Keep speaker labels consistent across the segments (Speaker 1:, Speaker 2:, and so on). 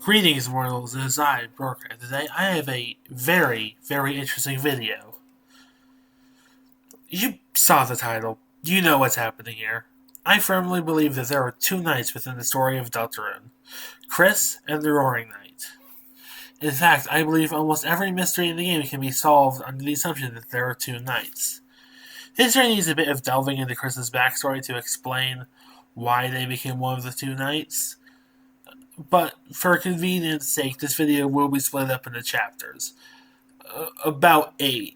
Speaker 1: Greetings, mortals. It is I, Broker, and today I have a very, very interesting video. You saw the title. You know what's happening here. I firmly believe that there are two knights within the story of Deltarune. Chris and the Roaring Knight. In fact, I believe almost every mystery in the game can be solved under the assumption that there are two knights. History needs a bit of delving into Chris's backstory to explain why they became one of the two knights. But for convenience sake, this video will be split up into chapters. About 8,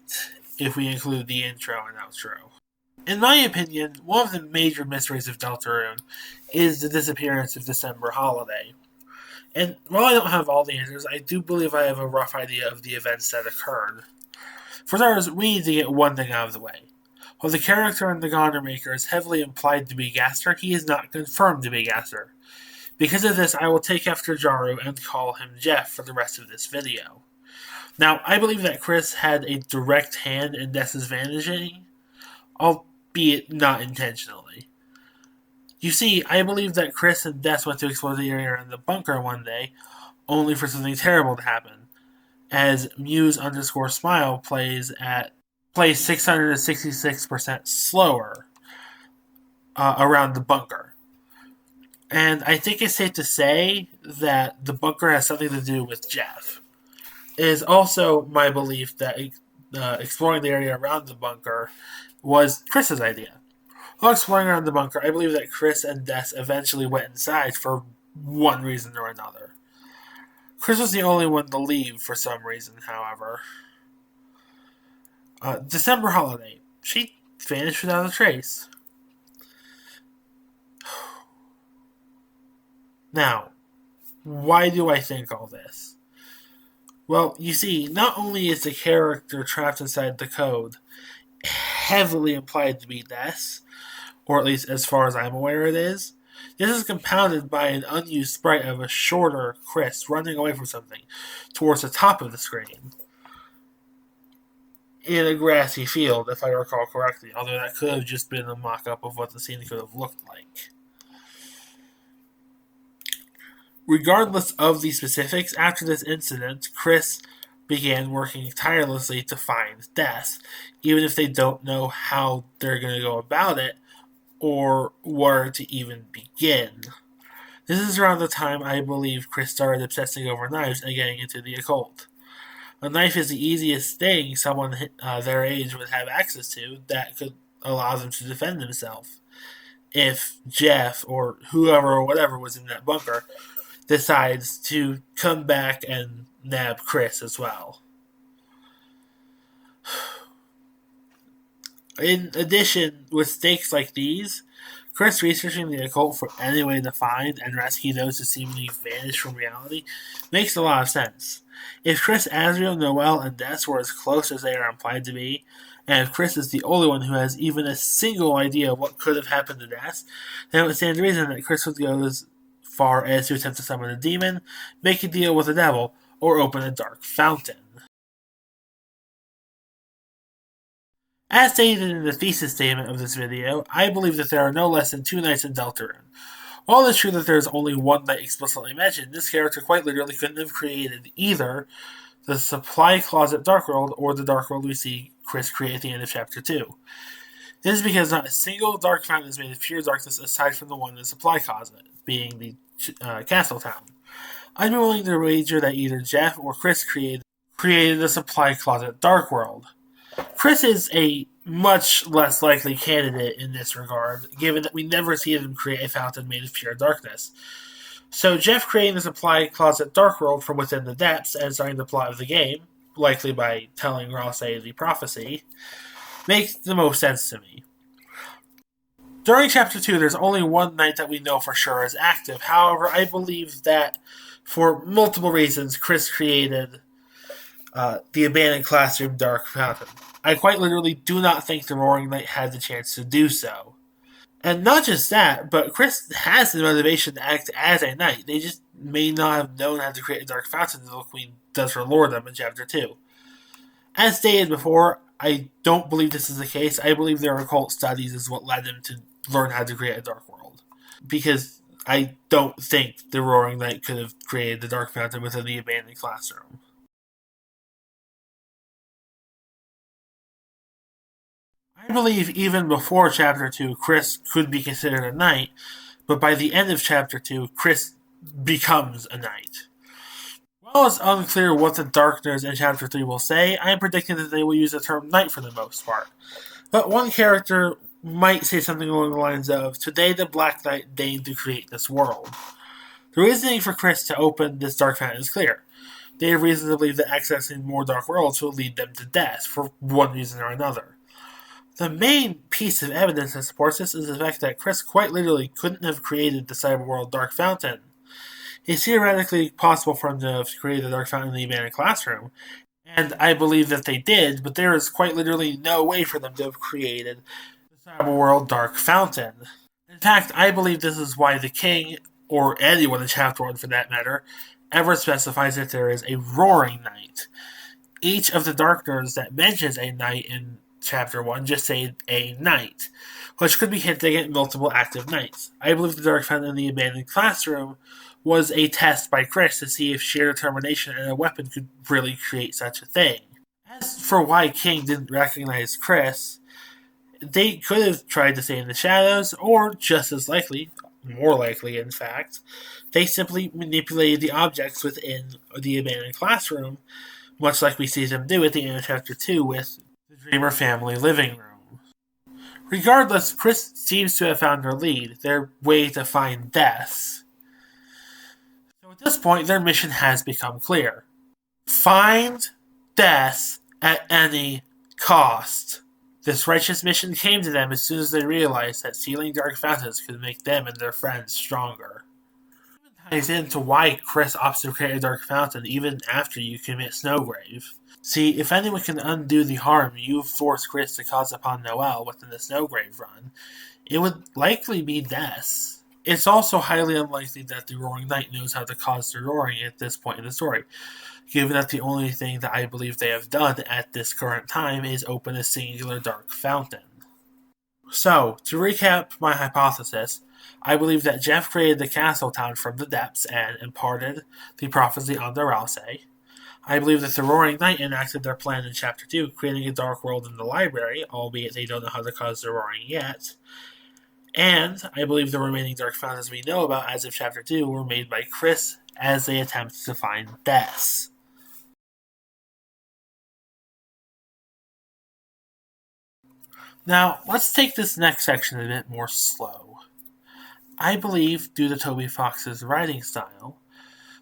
Speaker 1: if we include the intro and outro. In my opinion, one of the major mysteries of Deltarune is the disappearance of December Holiday. And while I don't have all the answers, I do believe I have a rough idea of the events that occurred. For starters, we need to get one thing out of the way. While the character in the Goner Maker is heavily implied to be Gaster, he is not confirmed to be Gaster. Because of this, I will take after Jaru and call him Jeff for the rest of this video. Now, I believe that Chris had a direct hand in Dess's vanishing, albeit not intentionally. You see, I believe that Chris and Dess went to explore the area in the bunker one day, only for something terrible to happen, as Muse_Smile plays 666% slower around the bunker. And I think it's safe to say that the bunker has something to do with Jeff. It is also my belief that exploring the area around the bunker was Chris's idea. While exploring around the bunker, I believe that Chris and Dess eventually went inside for one reason or another. Chris was the only one to leave for some reason, however. December Holiday. She vanished without a trace. Now, why do I think all this? Well, you see, not only is the character trapped inside the code heavily implied to be Dess, or at least as far as I'm aware it is, this is compounded by an unused sprite of a shorter Chris running away from something towards the top of the screen in a grassy field, if I recall correctly, although that could have just been a mock-up of what the scene could have looked like. Regardless of the specifics, after this incident, Chris began working tirelessly to find Dess, even if they don't know how they're going to go about it or where to even begin. This is around the time I believe Chris started obsessing over knives and getting into the occult. A knife is the easiest thing someone their age would have access to that could allow them to defend themselves. If Jeff or whoever or whatever was in that bunker decides to come back and nab Chris as well. In addition, with stakes like these, Chris researching the occult for any way to find and rescue those who seemingly vanish from reality makes a lot of sense. If Chris, Azriel, Noelle, and Dess were as close as they are implied to be, and if Chris is the only one who has even a single idea of what could have happened to Dess, then it would stand to reason that Chris would go as far as to attempt to summon a demon, make a deal with the devil, or open a dark fountain. As stated in the thesis statement of this video, I believe that there are no less than two knights in Deltarune. While it is true that there is only one knight explicitly mentioned, this character quite literally couldn't have created either the Supply Closet Dark World or the Dark World we see Chris create at the end of Chapter 2. This is because not a single dark fountain is made of pure darkness aside from the one in the Supply Closet, being the Castle Town. I'd be willing to wager that either Jeff or Chris created the Supply Closet Dark World. Chris is a much less likely candidate in this regard, given that we never see him create a fountain made of pure darkness. So Jeff creating the Supply Closet Dark World from within the depths and starting the plot of the game, likely by telling Rosse the prophecy, makes the most sense to me. During Chapter 2, there's only one knight that we know for sure is active. However, I believe that for multiple reasons, Chris created the abandoned classroom Dark Fountain. I quite literally do not think the Roaring Knight had the chance to do so. And not just that, but Chris has the motivation to act as a knight. They just may not have known how to create a Dark Fountain until the Queen does her lordom in Chapter 2. As stated before, I don't believe this is the case. I believe their occult studies is what led them to learn how to create a dark world. Because I don't think the Roaring Knight could have created the Dark Fountain within the abandoned classroom. I believe even before Chapter 2, Chris could be considered a knight, but by the end of Chapter 2, Chris becomes a knight. While it's unclear what the Darkners in Chapter 3 will say, I am predicting that they will use the term knight for the most part. But one character might say something along the lines of, "Today the Black Knight deigned to create this world." The reasoning for Chris to open this Dark Fountain is clear. They have reason to believe that accessing more Dark Worlds will lead them to death, for one reason or another. The main piece of evidence that supports this is the fact that Chris quite literally couldn't have created the Cyberworld Dark Fountain. It's theoretically possible for him to have created the Dark Fountain in the abandoned classroom, and I believe that they did, but there is quite literally no way for them to have created the Cyberworld Dark Fountain. In fact, I believe this is why the King, or anyone in Chapter 1 for that matter, ever specifies that there is a Roaring Knight. Each of the Darkners that mentions a knight in Chapter 1 just say a knight, which could be hinting at multiple active knights. I believe the Dark Fountain in the abandoned classroom was a test by Chris to see if sheer determination and a weapon could really create such a thing. As for why King didn't recognize Chris, they could have tried to stay in the shadows, or just as likely, more likely in fact, they simply manipulated the objects within the abandoned classroom, much like we see them do at the end of Chapter 2 with the Dreamer family living room. Regardless, Chris seems to have found their lead, their way to find Death. So at this point, their mission has become clear. Find Death at any cost. This righteous mission came to them as soon as they realized that sealing dark fountains could make them and their friends stronger. It ties into why Chris opts to create a dark fountain even after you commit Snowgrave. See, if anyone can undo the harm you forced Chris to cause upon Noelle within the Snowgrave run, it would likely be Death. It's also highly unlikely that the Roaring Knight knows how to cause the roaring at this point in the story, given that the only thing that I believe they have done at this current time is open a singular dark fountain. So, to recap my hypothesis, I believe that Jeff created the castle town from the depths and imparted the prophecy onto Rouse. I believe that the Roaring Knight enacted their plan in Chapter 2, creating a dark world in the library, albeit they don't know how to cause the roaring yet. And I believe the remaining dark fountains we know about as of Chapter 2 were made by Chris as they attempt to find Death. Now, let's take this next section a bit more slow. I believe, due to Toby Fox's writing style,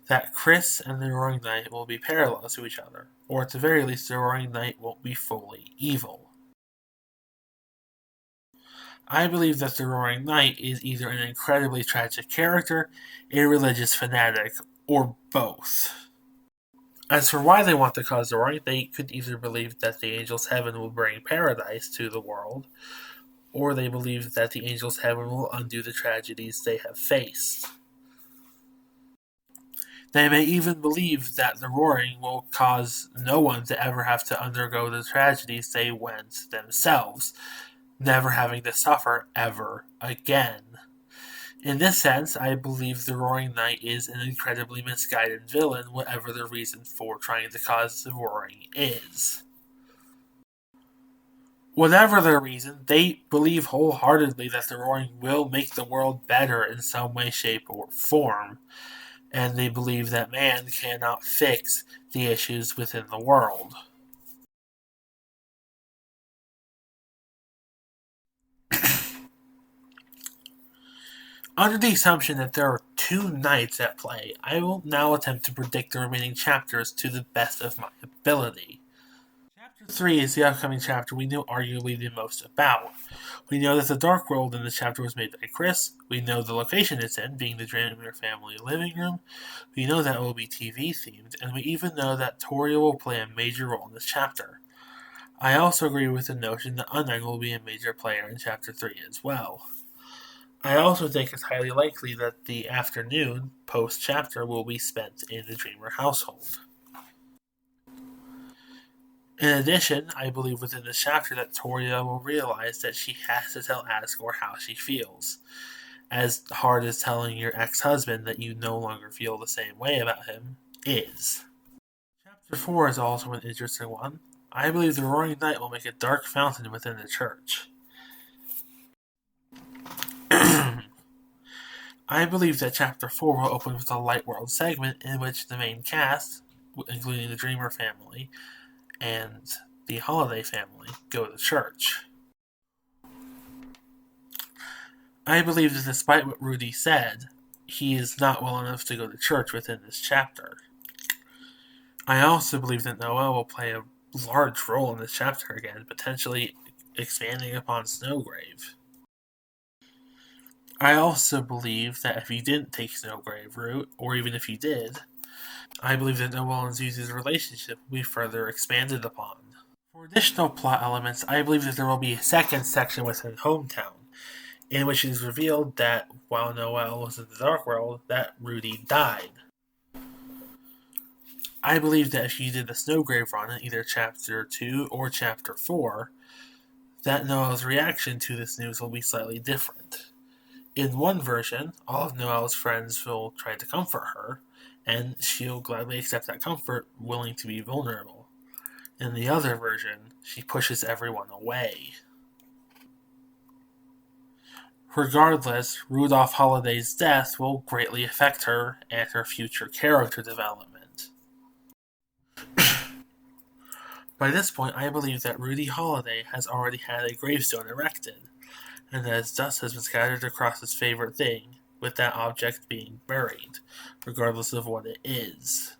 Speaker 1: that Chris and the Roaring Knight will be parallel to each other, or at the very least, the Roaring Knight won't be fully evil. I believe that the Roaring Knight is either an incredibly tragic character, a religious fanatic, or both. As for why they want to cause the roaring, they could either believe that the angels' heaven will bring paradise to the world, or they believe that the angels' heaven will undo the tragedies they have faced. They may even believe that the roaring will cause no one to ever have to undergo the tragedies they went themselves, never having to suffer ever again. In this sense, I believe the Roaring Knight is an incredibly misguided villain, whatever the reason for trying to cause the roaring is. Whatever their reason, they believe wholeheartedly that the roaring will make the world better in some way, shape, or form, and they believe that man cannot fix the issues within the world. Under the assumption that there are two knights at play, I will now attempt to predict the remaining chapters to the best of my ability. Chapter 3 is the upcoming chapter we know arguably the most about. We know that the Dark World in this chapter was made by Chris. We know the location it's in, being the Dreamer family living room. We know that it will be TV themed, and we even know that Toria will play a major role in this chapter. I also agree with the notion that Undyne will be a major player in Chapter 3 as well. I also think it's highly likely that the afternoon post-chapter will be spent in the Dreamer household. In addition, I believe within this chapter that Toria will realize that she has to tell Asgore how she feels. as hard as telling your ex-husband that you no longer feel the same way about him is. Chapter 4 is also an interesting one. I believe the Roaring Night will make a dark fountain within the church. I believe that Chapter 4 will open with a Light World segment in which the main cast, including the Dreamer family and the Holiday family, go to church. I believe that despite what Rudy said, he is not well enough to go to church within this chapter. I also believe that Noel will play a large role in this chapter again, potentially expanding upon Snowgrave. I also believe that if he didn't take Snowgrave route, or even if he did, I believe that Noel and Zuzu's relationship will be further expanded upon. For additional plot elements, I believe that there will be a second section within Hometown, in which it is revealed that while Noel was in the Dark World, that Rudy died. I believe that if you did the Snowgrave run in either Chapter 2 or Chapter 4, that Noel's reaction to this news will be slightly different. In one version, all of Noel's friends will try to comfort her, and she'll gladly accept that comfort, willing to be vulnerable. In the other version, she pushes everyone away. Regardless, Rudolph Holiday's death will greatly affect her and her future character development. By this point, I believe that Rudy Holiday has already had a gravestone erected, and that his dust has been scattered across his favorite thing, with that object being buried, regardless of what it is.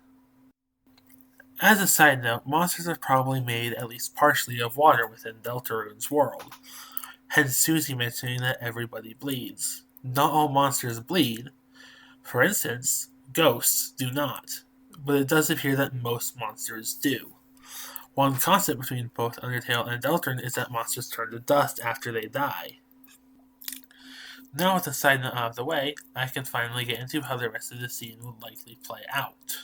Speaker 1: As a side note, monsters are probably made at least partially of water within Deltarune's world, hence Susie mentioning that everybody bleeds. Not all monsters bleed. For instance, ghosts do not, but it does appear that most monsters do. One constant between both Undertale and Deltarune is that monsters turn to dust after they die. Now with the side note out of the way, I can finally get into how the rest of the scene would likely play out.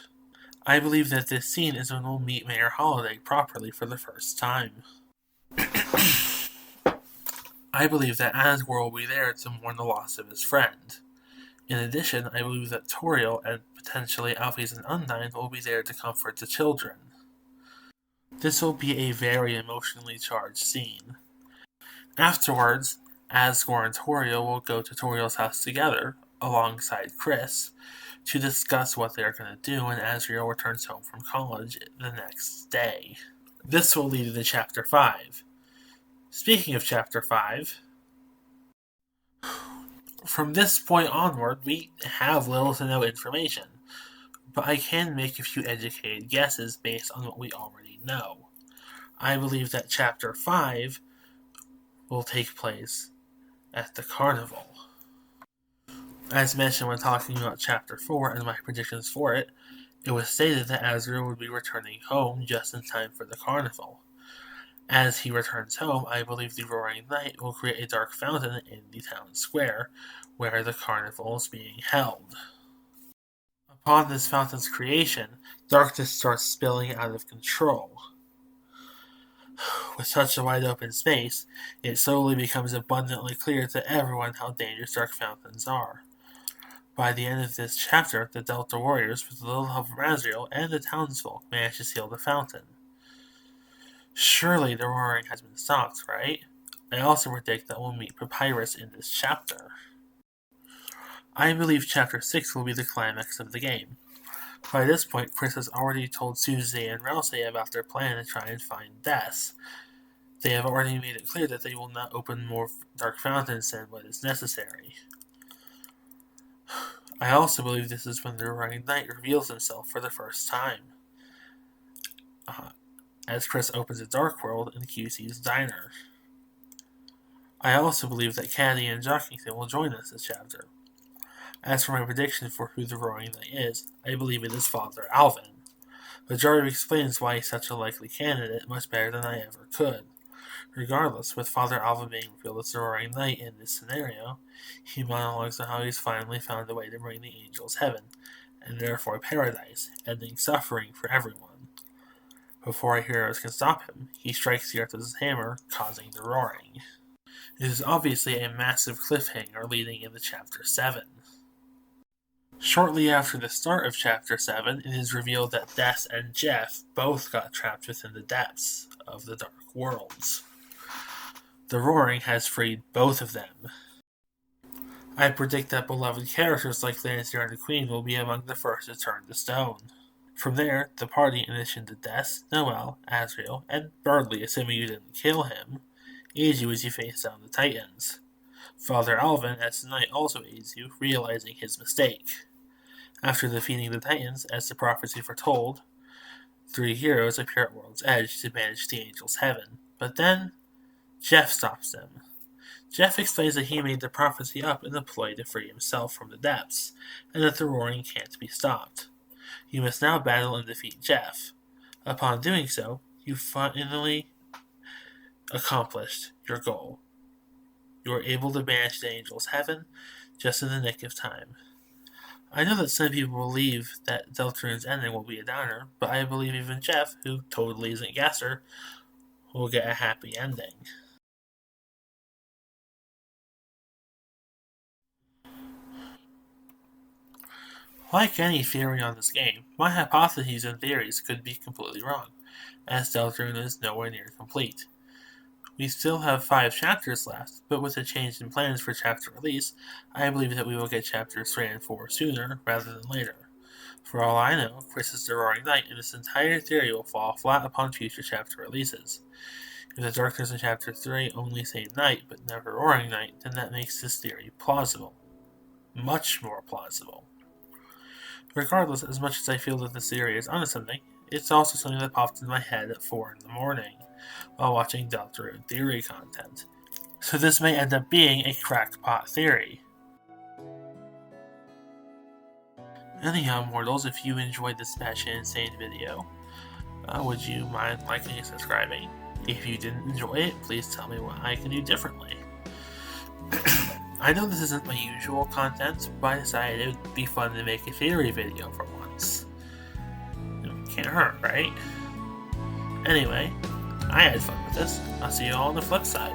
Speaker 1: I believe that this scene is when we'll meet Mayor Holiday properly for the first time. I believe that Asgore will be there to mourn the loss of his friend. In addition, I believe that Toriel and potentially Alphys and Undyne will be there to comfort the children. This will be a very emotionally charged scene. Afterwards, Asgore and Toriel will go to Toriel's house together, alongside Chris, to discuss what they are going to do when Asriel returns home from college the next day. This will lead into Chapter 5. Speaking of Chapter 5, from this point onward, we have little to no information, but I can make a few educated guesses based on what we already know. I believe that Chapter 5 will take place at the carnival. As mentioned when talking about Chapter 4 and my predictions for it, it was stated that Asriel would be returning home just in time for the carnival. As he returns home, I believe the Roaring Night will create a dark fountain in the town square, where the carnival is being held. Upon this fountain's creation, darkness starts spilling out of control. With such a wide open space, it slowly becomes abundantly clear to everyone how dangerous dark fountains are. By the end of this chapter, the Delta Warriors, with the little help from Asriel and the townsfolk, manage to seal the fountain. Surely the roaring has been stopped, right? I also predict that we'll meet Papyrus in this chapter. I believe Chapter 6 will be the climax of the game. By this point, Chris has already told Susie and Rousey about their plan to try and find Des. They have already made it clear that they will not open more dark fountains than what is necessary. I also believe this is when the Roaring Knight reveals himself for the first time, as Chris opens a Dark World in QC's diner. I also believe that Caddy and Jockington will join us this chapter. As for my prediction for who the Roaring Knight is, I believe it is Father Alvin. But Jarvis explains why he's such a likely candidate much better than I ever could. Regardless, with Father Alvin being revealed as the Roaring Knight in this scenario, he monologues on how he's finally found a way to bring the angels heaven, and therefore paradise, ending suffering for everyone. Before our heroes can stop him, he strikes the earth with his hammer, causing the roaring. It is obviously a massive cliffhanger leading into Chapter 7. Shortly after the start of Chapter 7, it is revealed that Des and Jeff both got trapped within the depths of the Dark Worlds. The Roaring has freed both of them. I predict that beloved characters like Lannister and the Queen will be among the first to turn to stone. From there, the party, in addition to Des, Noel, Azriel, and Burdley, assuming you didn't kill him, aids you as you face down the Titans. Father Alvin, as the Knight, also aids you, realizing his mistake. After defeating the Titans, as the prophecy foretold, 3 heroes appear at World's Edge to manage the Angels' Heaven. But then, Jeff stops them. Jeff explains that he made the prophecy up in a ploy to free himself from the depths, and that the Roaring can't be stopped. You must now battle and defeat Jeff. Upon doing so, you finally accomplished your goal. You are able to manage the Angels' Heaven just in the nick of time. I know that some people believe that Deltarune's ending will be a downer, but I believe even Jeff, who totally isn't Gasser, will get a happy ending. Like any theory on this game, my hypotheses and theories could be completely wrong, as Deltarune is nowhere near complete. We still have 5 chapters left, but with a change in plans for chapter release, I believe that we will get chapters 3 and 4 sooner rather than later. For all I know, Chris is the Roaring Knight, and this entire theory will fall flat upon future chapter releases. If the Darkness in Chapter 3 only say Knight but never Roaring Knight, then that makes this theory plausible. Much more plausible. Regardless, as much as I feel that this theory is onto something, it's also something that popped in my head at 4 in the morning while watching Deltarune theory content. So this may end up being a crackpot theory. Anyhow, mortals, if you enjoyed this batshit insane video, would you mind liking and subscribing? If you didn't enjoy it, please tell me what I can do differently. I know this isn't my usual content, but I decided it would be fun to make a theory video for once. Can't hurt, right? Anyway, I had fun with this. I'll see you all on the flip side.